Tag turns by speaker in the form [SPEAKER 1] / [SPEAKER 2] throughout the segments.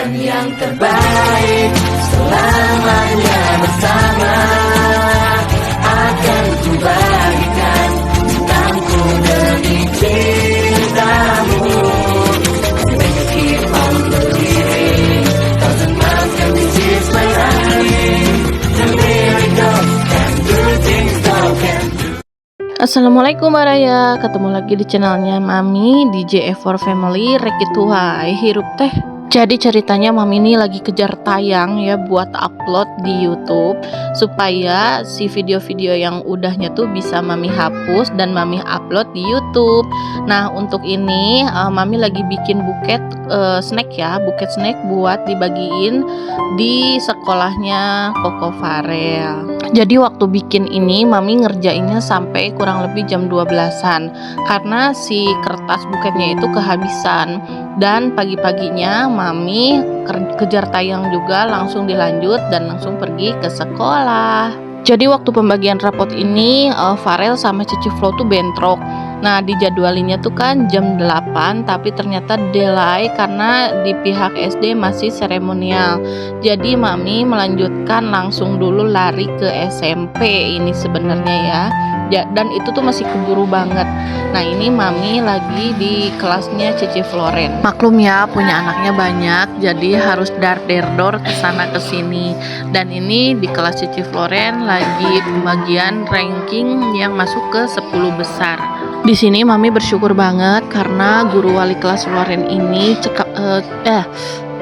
[SPEAKER 1] dan yang terbaik selamanya bersama. Akan ku bagikan cintaku demi cintamu. Make you keep on believing, thousand miles can this my life. The miracles can do things thou can do.
[SPEAKER 2] Assalamualaikum Araya, ketemu lagi di channelnya Mami di JF4 Family. Rekituhai hirup teh. Jadi ceritanya Mami ini lagi kejar tayang ya buat upload di YouTube supaya si video-video yang udahnya tuh bisa Mami hapus dan Mami upload di YouTube. Nah untuk ini Mami lagi bikin buket snack ya, buket snack buat dibagiin di sekolahnya Koko Farel. Jadi waktu bikin ini Mami ngerjainnya sampai kurang lebih jam 12-an karena si kertas buketnya itu kehabisan. Dan pagi-paginya Mami kejar tayang juga, langsung dilanjut dan langsung pergi ke sekolah. Jadi waktu pembagian rapot ini Farel sama Cici Flo tuh bentrok. Nah dijadwalinnya tuh kan jam 8, tapi ternyata delay karena di pihak SD masih seremonial. Jadi Mami melanjutkan langsung dulu lari ke SMP ini sebenarnya ya. Dan itu tuh masih keburu banget. Nah ini Mami lagi di kelasnya Cici Floren. Maklum ya punya anaknya banyak, jadi harus dar-der-dor kesana kesini. Dan ini di kelas Cici Floren lagi pembagian ranking yang masuk ke 10 besar. Di sini Mami bersyukur banget karena guru wali kelas Floren ini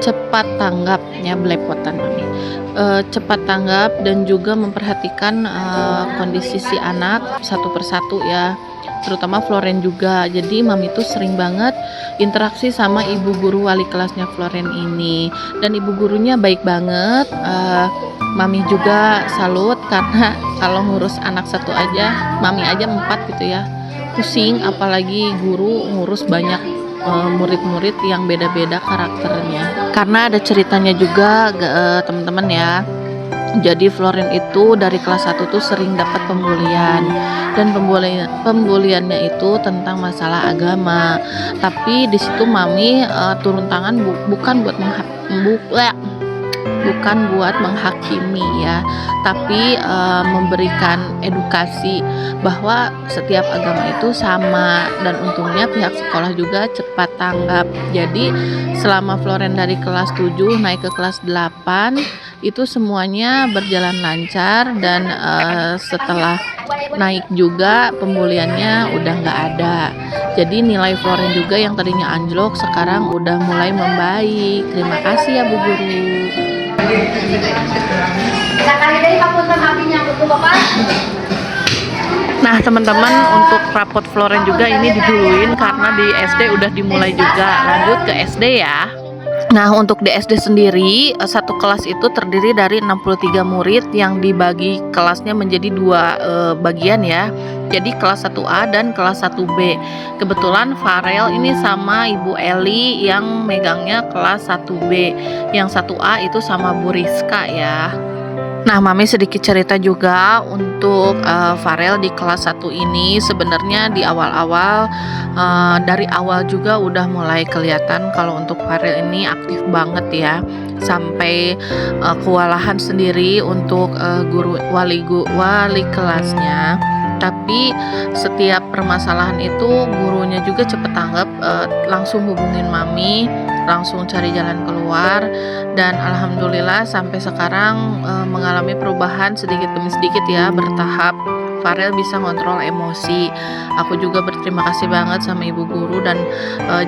[SPEAKER 2] cepat tanggap ya, belepotan Mami. Cepat tanggap dan juga memperhatikan kondisi si anak satu persatu ya, terutama Floren juga. Jadi Mami tuh sering banget interaksi sama ibu guru wali kelasnya Floren ini, dan ibu gurunya baik banget. Mami juga salut karena kalau ngurus anak satu aja, Mami aja 4 gitu ya, pusing, apalagi guru ngurus banyak murid-murid yang beda-beda karakternya. Karena ada ceritanya juga teman-teman ya. Jadi Floren itu dari kelas 1 tuh sering dapat pembulian, dan pembuliannya itu tentang masalah agama. Tapi di situ Mami turun tangan bukan buat menghakimi ya, tapi memberikan edukasi bahwa setiap agama itu sama, dan untungnya pihak sekolah juga cepat tanggap. Jadi selama Floren dari kelas 7 naik ke kelas 8 itu semuanya berjalan lancar, dan setelah naik juga pembuliannya udah nggak ada. Jadi nilai Floren juga yang tadinya anjlok sekarang udah mulai membaik. Terima kasih ya Bu Guru. Nah teman-teman, untuk rapot Floren juga ini diduluin karena di SD udah dimulai juga. Lanjut ke SD ya. Nah untuk di SD sendiri, satu kelas itu terdiri dari 63 murid yang dibagi kelasnya menjadi 2 bagian ya. Jadi kelas 1A dan kelas 1B. Kebetulan Farel ini sama Ibu Eli yang megangnya kelas 1B. Yang 1A itu sama Bu Rizka ya. Nah Mami sedikit cerita juga untuk Farel di kelas 1 ini. Sebenarnya di awal-awal dari awal juga udah mulai kelihatan kalau untuk Farel ini aktif banget ya, sampai kewalahan sendiri untuk guru wali kelasnya. Tapi setiap permasalahan itu gurunya juga cepet tanggap, langsung hubungin Mami, langsung cari jalan keluar. Dan alhamdulillah sampai sekarang mengalami perubahan sedikit demi sedikit ya, bertahap. Farel bisa ngontrol emosi. Aku juga berterima kasih banget sama ibu guru dan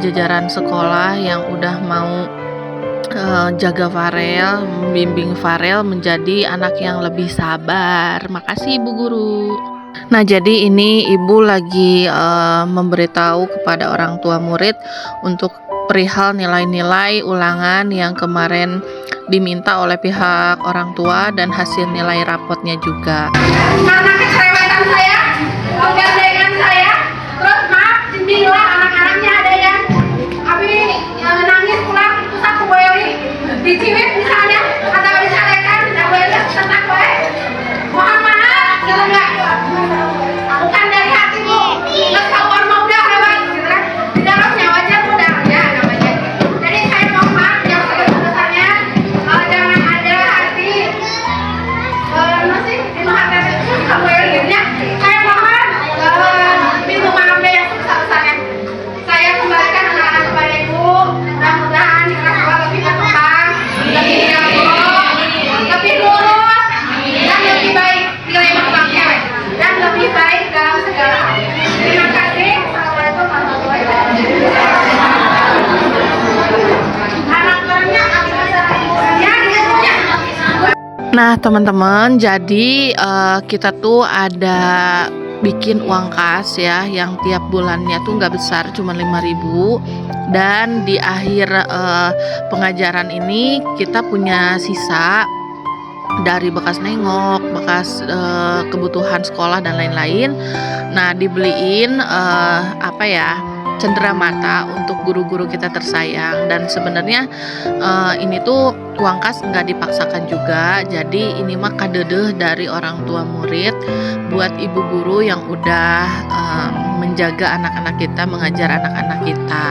[SPEAKER 2] jajaran sekolah yang udah mau jaga Farel, membimbing Farel menjadi anak yang lebih sabar. Makasih ibu guru. Nah jadi ini ibu lagi memberitahu kepada orang tua murid untuk perihal nilai-nilai ulangan yang kemarin diminta oleh pihak orang tua dan hasil nilai rapotnya juga.
[SPEAKER 3] Karena kecerewatan saya, kegandengan saya, terus maaf, bimbinglah anak-anaknya ada yang nangis pulang, terus aku boyoli diciwit misalnya, atau dicarekan, tidak boleh tetap baik. Mohon maaf, kalau enggak, bukan dari hati bu, terus kawan mau udah lewat, di dalam nyawa aja udah ya namanya. Jadi saya mohon maaf yang sebesar-besarnya
[SPEAKER 2] Nah, teman-teman, jadi kita tuh ada bikin uang kas ya, yang tiap bulannya tuh nggak besar, cuma 5.000. Dan di akhir pengajaran ini kita punya sisa dari bekas nengok, bekas kebutuhan sekolah dan lain-lain. Nah, dibeliin cenderamata untuk guru-guru kita tersayang. Dan sebenarnya ini tuh uang kas nggak dipaksakan juga. Jadi ini mah kadedeh dari orang tua murid buat ibu guru yang udah menjaga anak-anak kita, mengajar anak-anak kita.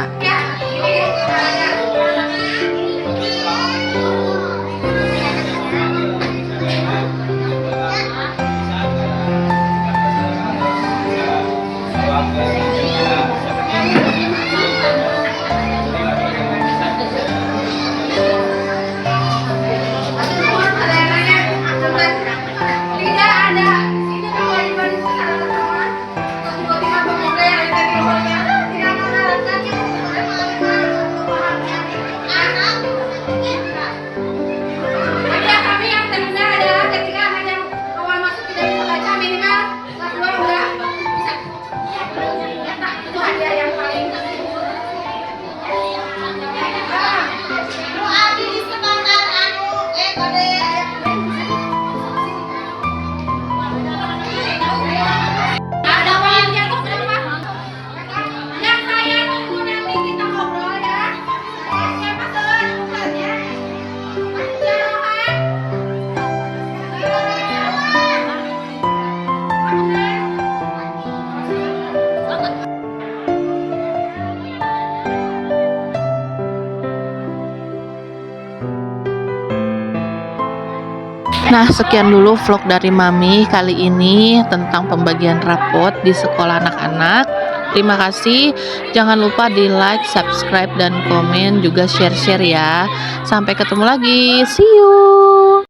[SPEAKER 2] Nah, sekian dulu vlog dari Mami kali ini tentang pembagian rapot di sekolah anak-anak. Terima kasih. Jangan lupa di like, subscribe, dan komen, juga share-share ya. Sampai ketemu lagi. See you.